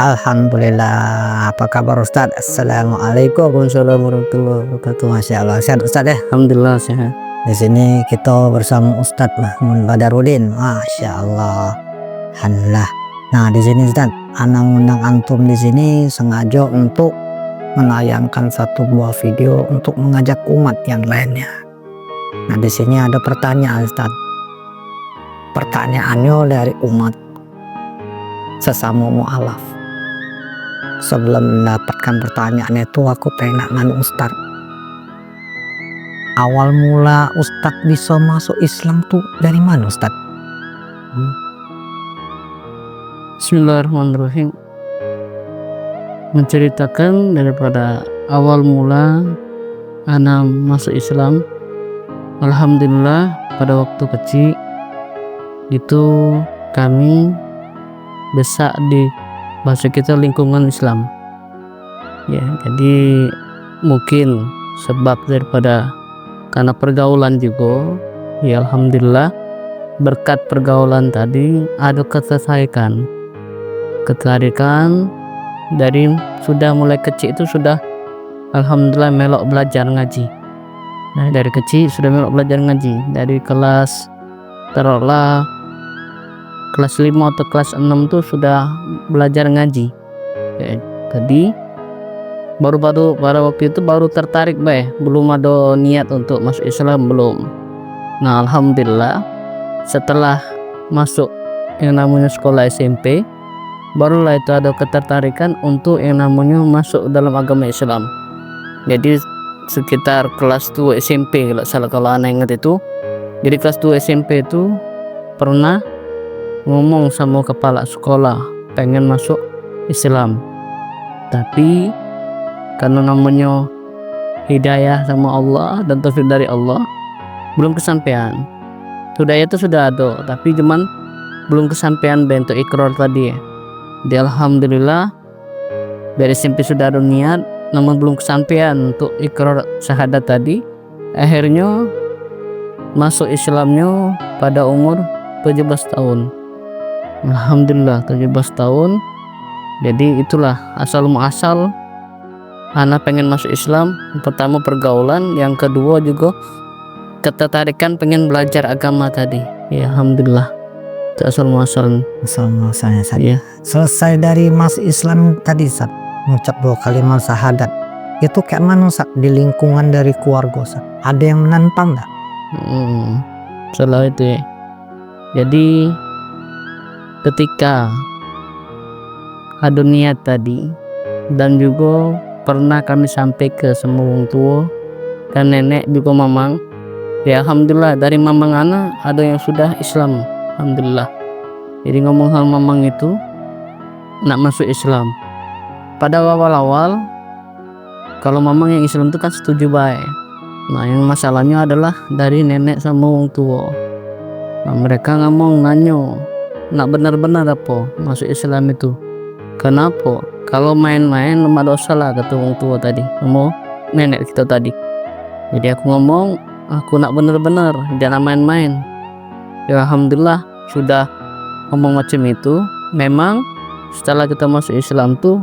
Alhamdulillah. Apa kabar Ustadz? Assalamualaikum. Waalaikumsalam warahmatullahi wabarakatuh. Masya Allah. Sehat Ustadz ya? Alhamdulillah sehat. Di sini kita bersama Ustadz Mahmud Badarudin. Masya Allah. Alhamdulillah. Nah di sini Ustadz, ana ngundang antum di sini sengaja untuk menayangkan satu buah video untuk mengajak umat yang lainnya. Nah di sini ada pertanyaan Ustadz. Pertanyaannya dari umat sesama mu'alaf. Sebelum mendapatkan pertanyaan itu aku pengen nanya Ustadz, awal mula Ustadz bisa masuk Islam tuh dari mana Ustadz? Bismillahirrahmanirrahim. Menceritakan daripada awal mula ana masuk Islam. Alhamdulillah pada waktu kecil itu kami besar di bahasa kita lingkungan Islam ya, jadi mungkin sebab daripada karena pergaulan juga ya, alhamdulillah berkat pergaulan tadi ada ketertarikan dari sudah mulai kecil itu sudah alhamdulillah melok belajar ngaji. Nah dari kecil sudah melok belajar ngaji dari kelas taruhlah kelas 5 atau kelas 6 tuh sudah belajar ngaji ya, tadi baru pada waktu itu baru tertarik belum ada niat untuk masuk Islam belum. Nah alhamdulillah setelah masuk yang namanya sekolah SMP barulah itu ada ketertarikan untuk yang namanya masuk dalam agama Islam. Jadi sekitar kelas 2 SMP kalau anak ingat itu, jadi kelas 2 SMP itu pernah ngomong sama kepala sekolah pengen masuk Islam, tapi karena namanya hidayah sama Allah dan taufik dari Allah belum kesampaian. Hidayah itu sudah ada tapi cuman belum kesampaian bentuk ikrar tadi ya. Di alhamdulillah dari SMP sudah ada niat namun belum kesampaian untuk ikrar syahadat tadi. Akhirnya masuk Islamnya pada umur 17 tahun. Alhamdulillah 17 tahun. Jadi itulah asal muasal anak pengen masuk Islam. Pertama pergaulan, yang kedua juga ketertarikan pengen belajar agama tadi ya, alhamdulillah itu asal muasal. Asal muasalnya saya selesai dari masuk Islam tadi Ustadz, mengucap 2 kalimat syahadat itu kayak mana Ustadz di lingkungan dari keluarga Ustadz? Ada yang menantang nggak? Salah itu ya. Jadi ketika ada niat tadi dan juga pernah kami sampai ke semua orang tua dan nenek juga mamang ya, alhamdulillah dari mamang anak ada yang sudah Islam alhamdulillah. Jadi ngomong sama mamang itu nak masuk Islam. Pada awal-awal kalau mamang yang Islam itu kan setuju baik. Nah yang masalahnya adalah dari nenek sama orang tua. Nah mereka ngomong nanya nak benar-benar apa masuk Islam itu, kenapa? Kalau main-main lemah dosa lah kata orang tua tadi, sama nenek kita tadi. Jadi aku ngomong aku nak benar-benar, jangan main-main ya. Alhamdulillah sudah ngomong macam itu. Memang setelah kita masuk Islam tuh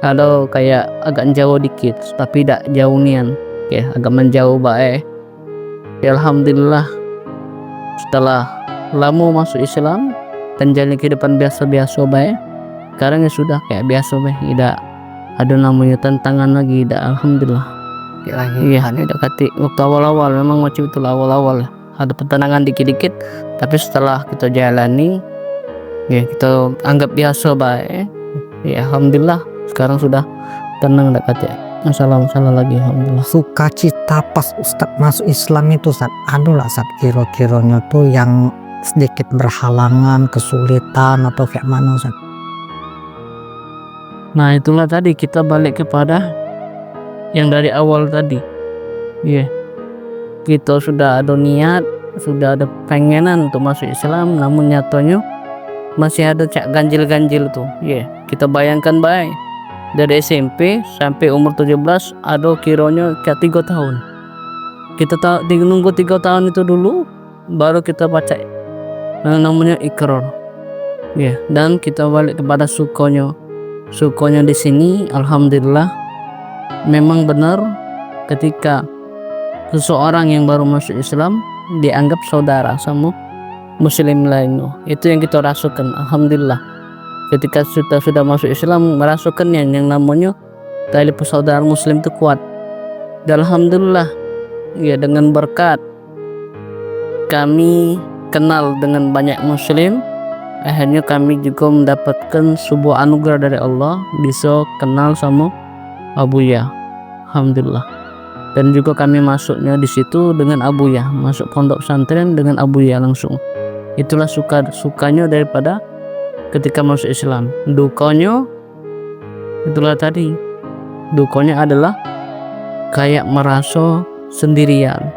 ada kayak agak jauh dikit tapi tidak jauh nian ya, agak menjauh baik ya. Alhamdulillah setelah lama masuk Islam dan jalani kehidupan biasa-biasa baik, sekarang ya sudah kayak biasa baik, tidak ada namanya tantangan lagi, tidak. Alhamdulillah iya, tidak kati waktu awal-awal memang macam itu awal-awal ada pertentangan dikit-dikit, tapi setelah kita jalani ya kita anggap biasa baik ya. Alhamdulillah sekarang sudah tenang, tidak kati masalah lagi. Alhamdulillah. Sukacita pas Ustadz masuk Islam itu Ustadz, aduh lah Ustadz kira-kiranya tuh yang sedikit berhalangan, kesulitan atau kayak mana Ustadz? Nah itulah tadi kita balik kepada yang dari awal tadi ya, kita sudah ada niat, sudah ada pengenan untuk masuk Islam, namun nyatanya masih ada cak ganjil-ganjil tuh ya. Kita bayangkan baik dari SMP sampai umur 17 ada kiranya kayak 3 tahun. Kita nunggu 3 tahun itu dulu baru kita baca namanya ikrar ya, dan kita balik kepada sukanya Syukurnya di sini alhamdulillah memang benar ketika seseorang yang baru masuk Islam dianggap saudara sama muslim lainnya. Itu yang kita rasakan alhamdulillah. Ketika sudah masuk Islam merasakan yang namanya tali persaudaraan muslim itu kuat. Dan alhamdulillah ya, dengan berkat kami kenal dengan banyak muslim, akhirnya kami juga mendapatkan sebuah anugerah dari Allah, bisa kenal sama Abuya, alhamdulillah. Dan juga kami masuknya di situ dengan Abuya, masuk pondok pesantren dengan Abuya langsung. Itulah sukanya daripada ketika masuk Islam. Dukanya itulah tadi, dukanya adalah kayak merasa sendirian,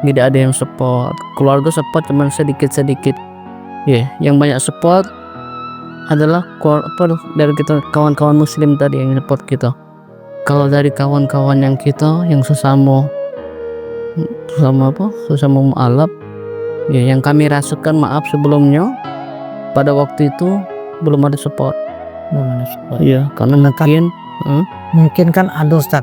tidak ada yang support. Keluarga support cuman sedikit-sedikit. Yang banyak support adalah dari kita kawan-kawan muslim tadi yang support kita. Kalau dari kawan-kawan yang kita yang sesama mu'alaf, yang kami rasakan, maaf sebelumnya pada waktu itu belum ada support. Karena Mungkin kan ada Ustaz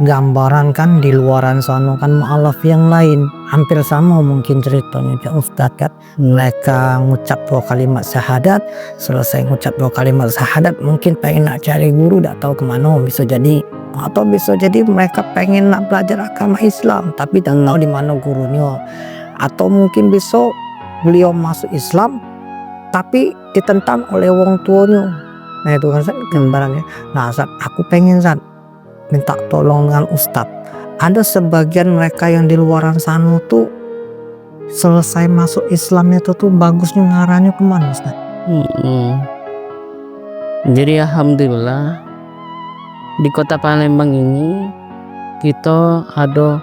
gambaran kan di luaran sana kan mu'alaf yang lain hampir sama mungkin ceritanya Ustaz kan. Mereka ngucap 2 kalimat syahadat, selesai ngucap 2 kalimat syahadat mungkin pengen nak cari guru, tak tahu kemana, bisa jadi. Atau bisa jadi mereka pengen nak belajar agama Islam tapi tak tahu di mana gurunya. Atau mungkin bisa beliau masuk Islam tapi ditentang oleh orang tuanya. Nah itu kan gambarannya. Nah Ustaz, aku pengen Ustaz minta tolong dengan Ustaz. Ada sebagian mereka yang di luaran sana tuh selesai masuk Islam itu tuh bagusnya ngarahnya kemana Ustaz? Jadi alhamdulillah di kota Palembang ini kita ada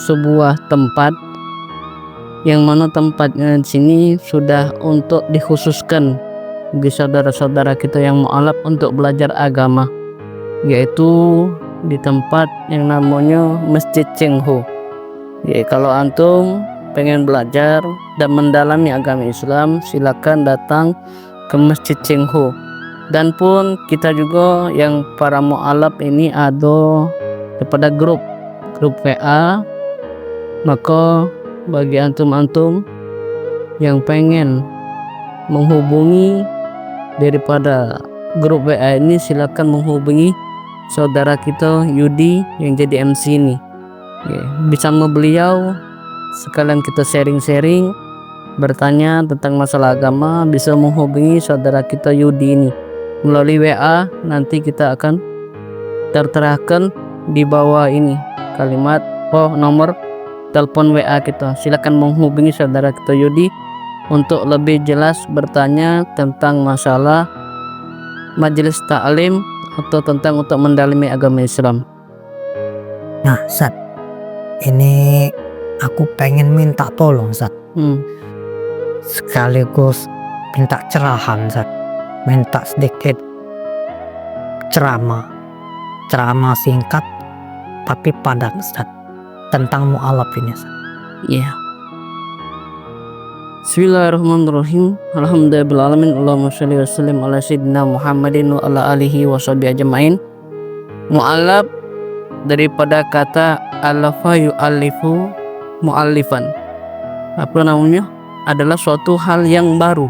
sebuah tempat yang mana tempatnya di sini sudah untuk dikhususkan bagi saudara-saudara kita yang mu'alaf untuk belajar agama, yaitu di tempat yang namanya Masjid Cengho. Kalau antum pengen belajar dan mendalami agama Islam, silakan datang ke Masjid Cengho. Dan pun kita juga yang para mu'alaf ini ada kepada grup WA, maka bagi antum-antum yang pengen menghubungi daripada grup WA ini, silakan menghubungi saudara kita Yudi yang jadi MC ini. Bisa sama beliau sekalian kita sharing-sharing, bertanya tentang masalah agama, bisa menghubungi saudara kita Yudi ini melalui WA. Nanti kita akan terterakan di bawah ini kalimat nomor telepon WA kita. Silakan menghubungi saudara kita Yudi untuk lebih jelas bertanya tentang masalah majelis ta'lim atau tentang untuk mendalami agama Islam. Nah Ustaz, ini aku pengen minta tolong Ustaz, sekaligus minta cerahan Ustaz, minta sedikit ceramah singkat tapi padat Ustaz tentang mu'alaf ini Ustaz. Bismillahirrahmanirrahim. Alhamdulillahirrahmanirrahim. Allahumma sholli wa sallim ala sayyidina Muhammadin wa ala alihi wa sahbihi ajma'in. Mu'alaf daripada kata alafa yu'allifu mu'allifan, apa namanya, adalah suatu hal yang baru.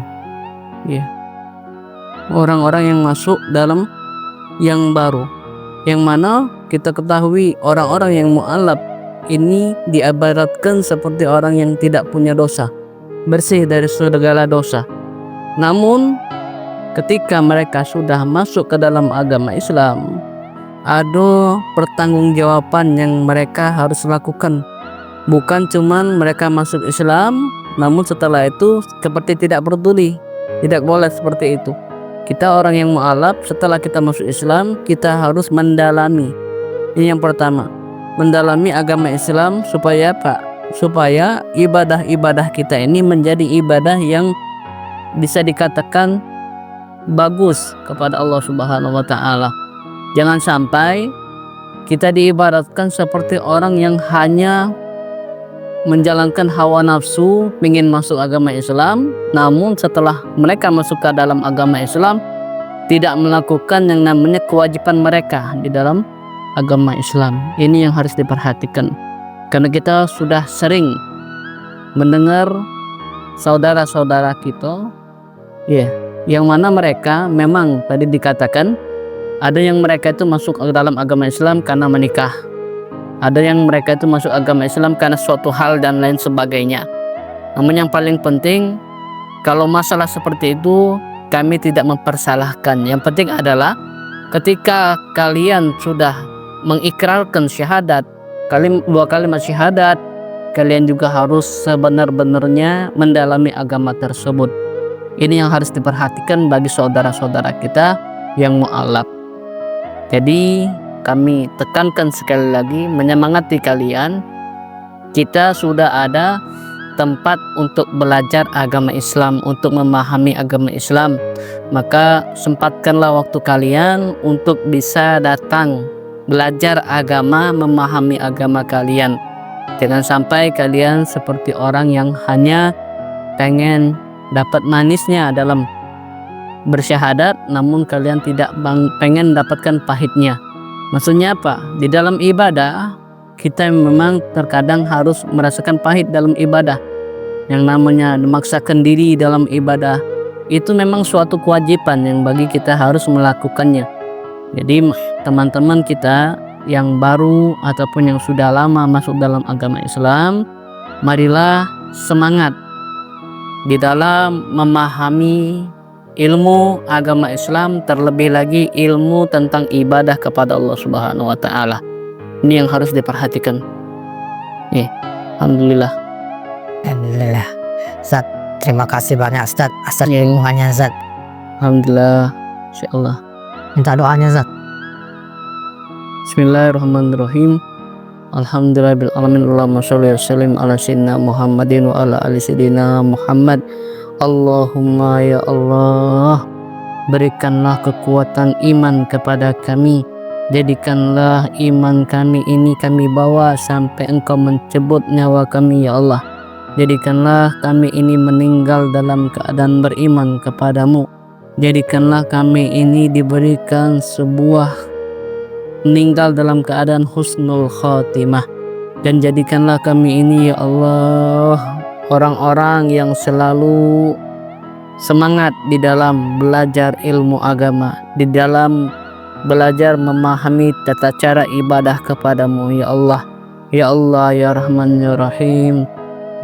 Orang-orang yang masuk dalam yang baru, yang mana kita ketahui orang-orang yang mu'alaf ini diibaratkan seperti orang yang tidak punya dosa, bersih dari segala dosa. Namun ketika mereka sudah masuk ke dalam agama Islam, ada pertanggungjawaban yang mereka harus lakukan. Bukan cuman mereka masuk Islam, namun setelah itu seperti tidak peduli. Tidak boleh seperti itu. Kita orang yang mu'alaf, setelah kita masuk Islam, kita harus mendalami. Ini yang pertama, mendalami agama Islam supaya supaya ibadah-ibadah kita ini menjadi ibadah yang bisa dikatakan bagus kepada Allah Subhanahu wa taala. Jangan sampai kita diibaratkan seperti orang yang hanya menjalankan hawa nafsu, ingin masuk agama Islam, namun setelah mereka masuk ke dalam agama Islam, tidak melakukan yang namanya kewajiban mereka di dalam agama Islam. Ini yang harus diperhatikan, karena kita sudah sering mendengar saudara-saudara kita, ya, yang mana mereka memang tadi dikatakan ada yang mereka itu masuk ke dalam agama Islam karena menikah, ada yang mereka itu masuk agama Islam karena suatu hal dan lain sebagainya. Namun yang paling penting, kalau masalah seperti itu kami tidak mempersalahkan. Yang penting adalah ketika kalian sudah mengikrarkan syahadat, dua kalimat syahadat, kalian juga harus sebenar-benarnya mendalami agama tersebut. Ini yang harus diperhatikan bagi saudara-saudara kita yang mu'alaf. Jadi kami tekankan sekali lagi, menyemangati kalian, kita sudah ada tempat untuk belajar agama Islam, untuk memahami agama Islam. Maka sempatkanlah waktu kalian untuk bisa datang belajar agama, memahami agama kalian. Jangan sampai kalian seperti orang yang hanya pengen dapat manisnya dalam bersyahadat, namun kalian tidak pengen dapatkan pahitnya. Maksudnya apa? Di dalam ibadah kita memang terkadang harus merasakan pahit dalam ibadah. Yang namanya memaksakan diri dalam ibadah itu memang suatu kewajiban yang bagi kita harus melakukannya. Jadi teman-teman kita yang baru ataupun yang sudah lama masuk dalam agama Islam, marilah semangat di dalam memahami ilmu agama Islam, terlebih lagi ilmu tentang ibadah kepada Allah Subhanahu wa taala. Ini yang harus diperhatikan. Alhamdulillah. Alhamdulillah. Ustaz, terima kasih banyak Ustaz atas ilmunya Ustaz. Alhamdulillah. Insyaallah. Minta doanya Ustaz. Bismillahirrahmanirrahim. Alhamdulillahirabbil alamin. Allahumma sholli wa sallim ala sayyidina Muhammadin wa ala ali sayyidina Muhammad. Allahumma ya Allah, berikanlah kekuatan iman kepada kami. Jadikanlah iman kami ini kami bawa sampai Engkau mencabut nyawa kami ya Allah. Jadikanlah kami ini meninggal dalam keadaan beriman kepadamu. Jadikanlah kami ini diberikan sebuah meninggal dalam keadaan husnul khatimah. Dan jadikanlah kami ini ya Allah orang-orang yang selalu semangat di dalam belajar ilmu agama, di dalam belajar memahami tata cara ibadah kepadamu ya Allah. Ya Allah ya Rahman ya Rahim,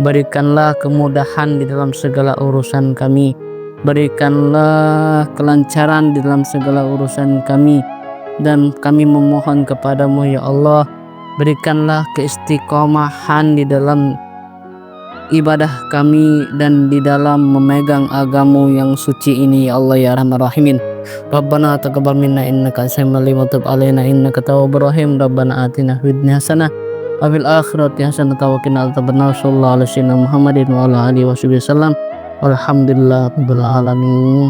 berikanlah kemudahan di dalam segala urusan kami, berikanlah kelancaran di dalam segala urusan kami, dan kami memohon kepadamu ya Allah, berikanlah keistiqomahan di dalam ibadah kami dan di dalam memegang agamu yang suci ini ya Allah ya Rahman Rahimin. Rabbana taqabbal minna innaka antas samiul alim wa tub alaina innaka tawwabur rahim. Rabbana atina fid dunya hasanah wa fil akhirati hasanah wa qina adzabannar. Sallallahu alaihi wasallam Muhammadin wa ala alihi wasallam. Walhamdulillahirabbil alamin.